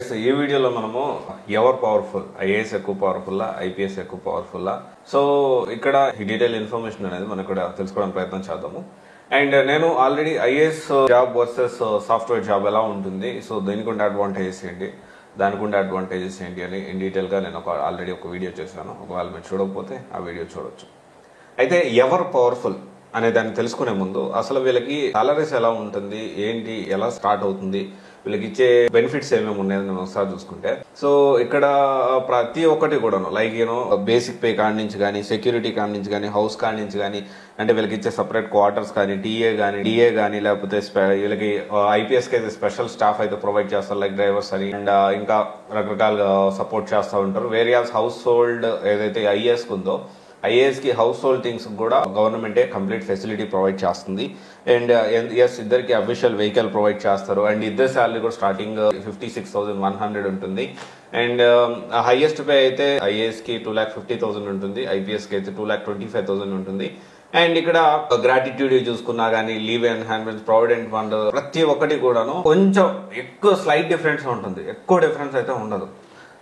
So ఈ వీడియోలో మనము ఎవరు పవర్ఫుల్, ఐఏఎస్ ఎక్కువ పవర్ఫుల్లా, ఐపీఎస్ ఎక్కువ పవర్ఫుల్లా, సో ఇక్కడ ఈ డీటెయిల్ ఇన్ఫర్మేషన్ అనేది మనం ఇక్కడ తెలుసుకోవడానికి ప్రయత్నం చేద్దాము. అండ్ నేను already IAS job versus software job ఎలా ఉంటుంది, సో దీనికి ఉండే అడ్వాంటేజెస్ ఏంటి, దానికి ఉండే అడ్వాంటేజెస్ ఏంటి అని ఇన్ డీటెయిల్గా నేను ఆల్రెడీ ఒక వీడియో చేశాను. ఒకవేళ మీరు చూడకపోతే ఆ వీడియో చూడొచ్చు. అయితే ఎవరు పవర్ఫుల్ అనే దాన్ని తెలుసుకునే ముందు అసలు వీళ్ళకి సాలరీస్ ఎలా ఉంటుంది, ఏంటి, ఎలా స్టార్ట్ అవుతుంది, వీళ్ళకి ఇచ్చే బెనిఫిట్స్ ఏమేమి ఉన్నాయని మనం ఒకసారి చూసుకుంటే, సో ఇక్కడ ప్రతి ఒక్కటి కూడాను లైక్ బేసిక్ పే కాడి నుంచి కానీ, సెక్యూరిటీ కాడి నుంచి కానీ, హౌస్ కాడి నుంచి కానీ, అంటే వీళ్ళకి ఇచ్చే సపరేట్ క్వార్టర్స్ కానీ, డిఏ కానీ లేకపోతే వీళ్ళకి ఐపీఎస్ కి అయితే స్పెషల్ స్టాఫ్ అయితే ప్రొవైడ్ చేస్తారు, లైక్ డ్రైవర్స్ అని, అండ్ ఇంకా రకరకాలుగా సపోర్ట్ చేస్తూ ఉంటారు. వేరియస్ హౌస్ హోల్డ్ ఏదైతే ఐఏఎస్ ఉందో, ఐఏఎస్ కి హౌస్ హోల్డ్ థింగ్స్ కూడా గవర్నమెంటే కంప్లీట్ ఫెసిలిటీ ప్రొవైడ్ చేస్తుంది. అండ్ ఎస్ ఇద్దరికి అఫీషియల్ వెహికల్ ప్రొవైడ్ చేస్తారు. అండ్ ఇద్దరు శాలరీ కూడా స్టార్టింగ్ 56,100 ఉంటుంది. అండ్ హైయెస్ట్ పే అయితే ఐఏఎస్ కి 2,50,000 ఉంటుంది, ఐపీఎస్ కి అయితే 2,25,000 ఉంటుంది. అండ్ ఇక్కడ గ్రాటిట్యూడ్ చూసుకున్నా గానీ, లీవ్ ఎన్హాన్స్మెంట్, ప్రావిడెంట్ ఫండ్, ప్రతి ఒక్కటి కూడాను కొంచెం ఎక్కువ స్లైట్ డిఫరెన్స్ ఉంటుంది, ఎక్కువ డిఫరెన్స్ అయితే ఉండదు.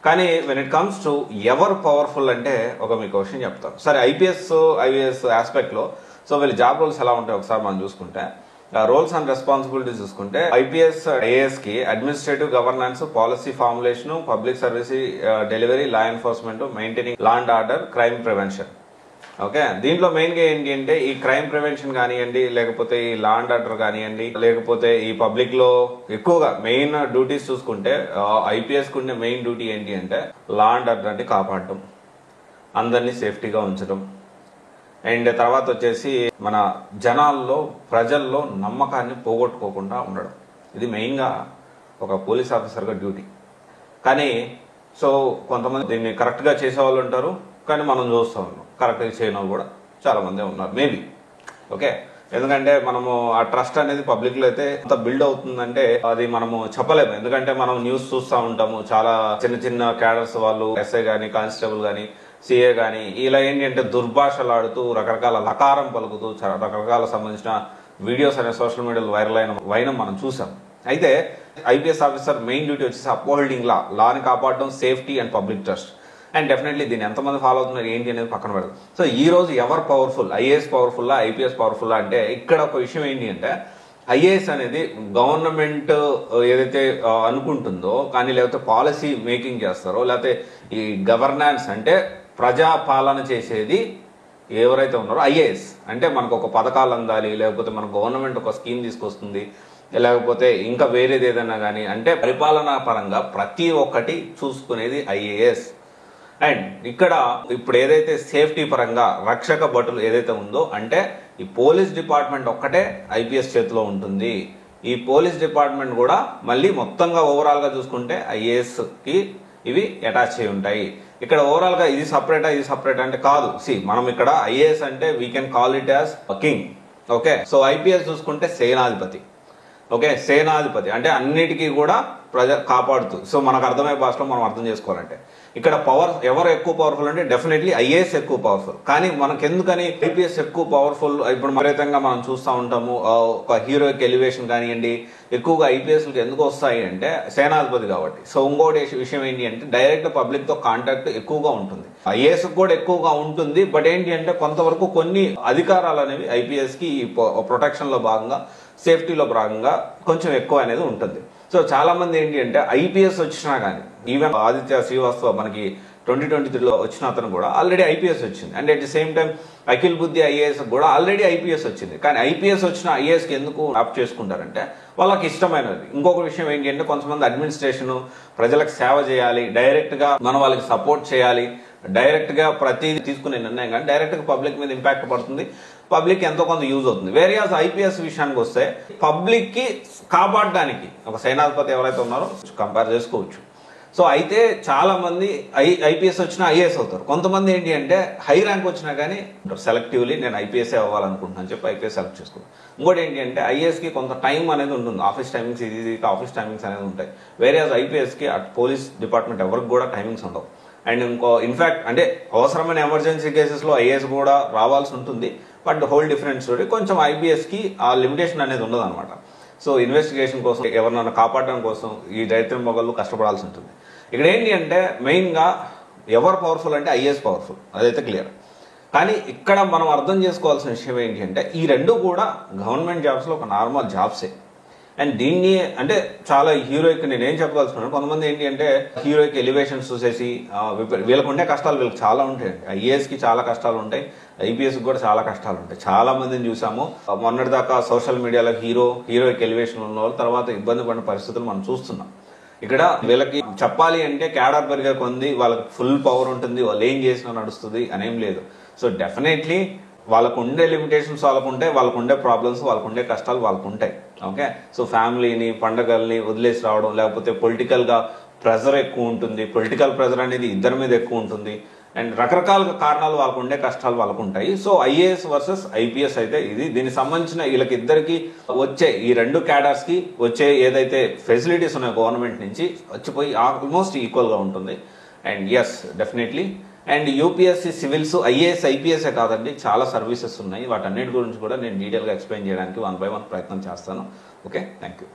కానీ వెన్ ఇట్ కమ్స్ టు ఎవరు పవర్ఫుల్ అంటే ఒక మీకు క్వశ్చన్ చెప్తాను. సరే, ఐఏఎస్ ఆస్పెక్ట్ లో సో వీళ్ళ జాబ్ రోల్స్ ఎలా ఉంటాయి ఒకసారి మనం చూసుకుంటే, రోల్స్ అండ్ రెస్పాన్సిబిలిటీస్ చూసుకుంటే, ఐపీఎస్ ఐఏఎస్ కి administrative governance, policy formulation, public service delivery, law enforcement, maintaining law and order, crime prevention. Okay, దీంట్లో మెయిన్ గా ఏంటి అంటే ఈ క్రైమ్ ప్రివెన్షన్ కానివ్వండి, లేకపోతే ఈ లా అండ్ ఆర్డర్ కానివ్వండి, లేకపోతే ఈ పబ్లిక్ లో ఎక్కువగా మెయిన్ డ్యూటీస్ చూసుకుంటే ఐపీఎస్ కు ఉండే మెయిన్ డ్యూటీ ఏంటి అంటే లా అండ్ ఆర్డర్ అంటే కాపాడటం, అందరినీ సేఫ్టీగా ఉంచడం. అండ్ తర్వాత వచ్చేసి మన జనాల్లో, ప్రజల్లో నమ్మకాన్ని పోగొట్టుకోకుండా ఉండడం. ఇది మెయిన్ గా ఒక పోలీస్ ఆఫీసర్ గా డ్యూటీ. కానీ సో కొంతమంది దీన్ని కరెక్ట్ గా చేసే వాళ్ళు ఉంటారు, కానీ మనం చూస్తూ ఉన్నాం కరెక్ట్ గా చేయని వాళ్ళు కూడా చాలా మంది ఉన్నారు మేబీ. ఓకే, ఎందుకంటే మనము ఆ ట్రస్ట్ అనేది పబ్లిక్ లో అయితే ఎంత బిల్డ్ అవుతుందంటే అది మనము చెప్పలేము. ఎందుకంటే మనం న్యూస్ చూస్తూ ఉంటాము, చాలా చిన్న చిన్న క్యాడర్స్ వాళ్ళు, ఎస్ఐ గానీ, కానిస్టేబుల్ గానీ, సిఏ గానీ, ఇలా ఏంటి అంటే దుర్భాషలాడుతూ, రకరకాల లకారం పలుకుతూ, రకరకాల సంబంధించిన వీడియోస్ అనే సోషల్ మీడియాలో వైరల్ అయిన మనం చూసాం. అయితే ఐపీఎస్ ఆఫీసర్ మెయిన్ డ్యూటీ వచ్చేసి అప్హోల్డింగ్ లాని కాపాడడం, safety and public trust. And definitely దీన్ని ఎంతమంది ఫాలో అవుతున్నారు ఏంటి అనేది పక్కన పెడదు. సో ఈ రోజు ఎవరు పవర్ఫుల్, ఐఏఎస్ పవర్ఫుల్లా, ఐపీఎస్ పవర్ఫుల్లా అంటే ఇక్కడ ఒక విషయం ఏంటి అంటే ఐఏఎస్ అనేది గవర్నమెంట్ ఏదైతే అనుకుంటుందో కానీ, లేకపోతే పాలసీ మేకింగ్ చేస్తారో, లేకపోతే ఈ గవర్నెన్స్ అంటే ప్రజాపాలన చేసేది ఎవరైతే ఉన్నారో ఐఏఎస్ అంటే మనకు ఒక పథకాలు అందాలి, లేకపోతే మన గవర్నమెంట్ ఒక స్కీమ్ తీసుకొస్తుంది, లేకపోతే ఇంకా వేరేది ఏదైనా కానీ, అంటే పరిపాలనా పరంగా ప్రతి ఒక్కటి చూసుకునేది ఐఏఎస్. అండ్ ఇక్కడ ఇప్పుడు ఏదైతే సేఫ్టీ పరంగా రక్షక భటులు ఏదైతే ఉందో, అంటే ఈ పోలీస్ డిపార్ట్మెంట్ ఒక్కటే ఐపీఎస్ చేతిలో ఉంటుంది. ఈ పోలీస్ డిపార్ట్మెంట్ కూడా మళ్ళీ మొత్తంగా ఓవరాల్ గా చూసుకుంటే ఐఏఎస్ కి ఇవి అటాచ్ అయి ఉంటాయి. ఇక్కడ ఓవరాల్ గా ఇది సపరేట్ అంటే కాదు. మనం ఇక్కడ ఐఏఎస్ అంటే we can call it as king. Okay, so IPS చూసుకుంటే సేనాధిపతి. ఓకే, సేనాధిపతి అంటే అన్నిటికీ కూడా కాపాడుతూ. సో మనకు అర్థమయ్యే భాషలో మనం అర్థం చేసుకోవాలంటే ఇక్కడ ఎవరు ఎక్కువ పవర్ఫుల్ అంటే డెఫినెట్లీ ఐఏఎస్ ఎక్కువ పవర్ఫుల్. కానీ మనకెందుకని ఐపీఎస్ ఎక్కువ పవర్ఫుల్ ఇప్పుడు విపరీతంగా మనం చూస్తూ ఉంటాము. ఒక హీరోయిక్ ఎలివేషన్ కానివ్వండి ఎక్కువగా ఐపీఎస్కి ఎందుకు వస్తాయి అంటే సేనాధిపతి కాబట్టి. సో ఇంకోటి విషయం ఏంటి అంటే డైరెక్ట్ పబ్లిక్ తో కాంటాక్ట్ ఎక్కువగా ఉంటుంది. ఐఏఎస్ కూడా ఎక్కువగా ఉంటుంది, బట్ ఏంటి అంటే కొంతవరకు కొన్ని అధికారాలు అనేవి ఐపీఎస్ కి ప్రొటెక్షన్ లో భాగంగా, సేఫ్టీలో భాగంగా కొంచెం ఎక్కువ అనేది ఉంటుంది. సో చాలా మంది ఏంటి అంటే ఐపీఎస్ వచ్చినా కానీ, ఈవెన్ ఆదిత్య శ్రీవాస్తవ మనకి 2023లో వచ్చిన అతను కూడా ఆల్రెడీ ఐపీఎస్ వచ్చింది. And at the same time Akhil బుద్ధి ఐఏఎస్ కూడా ఆల్రెడీ ఐపీఎస్ వచ్చింది. కానీ ఐపీఎస్ వచ్చిన ఐఏఎస్ కి ఎందుకు ఆప్ చేసుకుంటారంటే వాళ్ళకి ఇష్టమైనది. ఇంకొక విషయం ఏంటి అంటే కొంతమంది అడ్మినిస్ట్రేషన్, ప్రజలకు సేవ చేయాలి, డైరెక్ట్ గా మనం వాళ్ళకి సపోర్ట్ చేయాలి, డైరెక్ట్ గా ప్రతిదీ తీసుకునే నిర్ణయం కానీ డైరెక్ట్ గా పబ్లిక్ మీద ఇంపాక్ట్ పడుతుంది, పబ్లిక్ ఎంతో కొంత యూజ్ అవుతుంది. వేరియస్ ఐపీఎస్ విషయానికి వస్తే పబ్లిక్ కి కాపాడడానికి ఒక సేనాధిపతి ఎవరైతే ఉన్నారో కంపేర్ చేసుకోవచ్చు. సో అయితే చాలా మంది ఐపీఎస్ వచ్చినా ఐఏఎస్ అవుతారు. కొంతమంది ఏంటి అంటే హై ర్యాంక్ వచ్చినా కానీ సెలెక్టివ్లీ నేను ఐపీఎస్ అవ్వాలనుకుంటున్నాను చెప్పి ఐపీఎస్ సెలెక్ట్ చేసుకుంటాను. ఇంకోటి ఏంటి అంటే ఐఏఎస్ కి కొంత టైం అనేది ఉంటుంది, ఆఫీస్ టైమింగ్స్ ఆఫీస్ టైమింగ్స్ అనేది ఉంటాయి. వేరియస్ ఐపీఎస్ కి పోలీస్ డిపార్ట్మెంట్ ఎవరికి కూడా టైమింగ్స్ ఉండవు. అండ్ ఇంకో ఇన్ఫాక్ట్ అంటే అవసరమైన ఎమర్జెన్సీ కేసెస్ లో ఐఏఎస్ కూడా రావాల్సి ఉంటుంది, బట్ హోల్ డిఫరెంట్ స్టోరీ. కొంచెం ఐపీఎస్ కి ఆ లిమిటేషన్ అనేది ఉండదు అనమాట. సో ఇన్వెస్టిగేషన్ కోసం ఎవరినైనా కాపాడడం కోసం ఈ రైతు మొగళ్ళు కష్టపడాల్సి ఉంటుంది. ఇక్కడ ఏంటి అంటే మెయిన్గా ఎవరు పవర్ఫుల్ అంటే ఐఏఎస్ పవర్ఫుల్, అదైతే క్లియర్. కానీ ఇక్కడ మనం అర్థం చేసుకోవాల్సిన విషయం ఏంటి అంటే ఈ రెండు కూడా గవర్నమెంట్ జాబ్స్లో ఒక నార్మల్ జాబ్సే. అండ్ దీన్ని అంటే చాలా హీరోయిక్ నేనేం చెప్పదలుచుకున్నాను, కొంతమంది ఏంటి అంటే హీరోయిక్ ఎలివేషన్స్ చూసేసి వీళ్ళకు ఉండే కష్టాలు వీళ్ళకి చాలా ఉంటాయి. ఐఏఎస్కి చాలా కష్టాలు ఉంటాయి, ఐపీఎస్కి కూడా చాలా కష్టాలు ఉంటాయి. చాలా మందిని చూసాము మొన్నటిదాకా సోషల్ మీడియాలో హీరోయిక్ ఎలివేషన్ ఉన్న వాళ్ళు తర్వాత ఇబ్బంది పడిన పరిస్థితులు మనం చూస్తున్నాం. ఇక్కడ వీళ్ళకి చెప్పాలి అంటే క్యాడర్ పెరిగే కొంది వాళ్ళకి ఫుల్ పవర్ ఉంటుంది, వాళ్ళు ఏం చేసినా నడుస్తుంది అనేం లేదు. సో డెఫినెట్లీ వాళ్ళకు ఉండే లిమిటేషన్స్ వాళ్ళకు ఉంటాయి, వాళ్ళకు ఉండే ప్రాబ్లమ్స్ వాళ్ళకు ఉండే కష్టాలు వాళ్ళకు ఉంటాయి. ఓకే, సో ఫ్యామిలీని పండగల్ని వదిలేసి రావడం, లేకపోతే పొలిటికల్గా ప్రెజర్ ఎక్కువ ఉంటుంది, పొలిటికల్ ప్రెజర్ అనేది ఇద్దరి మీద ఎక్కువ ఉంటుంది, అండ్ రకరకాల కారణాలు వాళ్ళకు ఉండే కష్టాలు వాళ్ళకు ఉంటాయి. సో ఐఏఎస్ వర్సెస్ ఐపీఎస్ అయితే ఇది. దీనికి సంబంధించిన వీళ్ళకిద్దరికి వచ్చే ఈ రెండు క్యాడర్స్ కి వచ్చే ఏదైతే ఫెసిలిటీస్ ఉన్నాయో గవర్నమెంట్ నుంచి వచ్చిపోయి ఆల్మోస్ట్ ఈక్వల్ గా ఉంటుంది. And yes definitely. And UPSC civils IAS ఐపీఎస్ఏ కాదండి, చాలా సర్వీసెస్ ఉన్నాయి. వాటన్నిటి గురించి కూడా నేను డీటెయిల్గా ఎక్స్ప్లెయిన్ చేయడానికి 1 by 1 ప్రయత్నం చేస్తాను. Okay, thank you.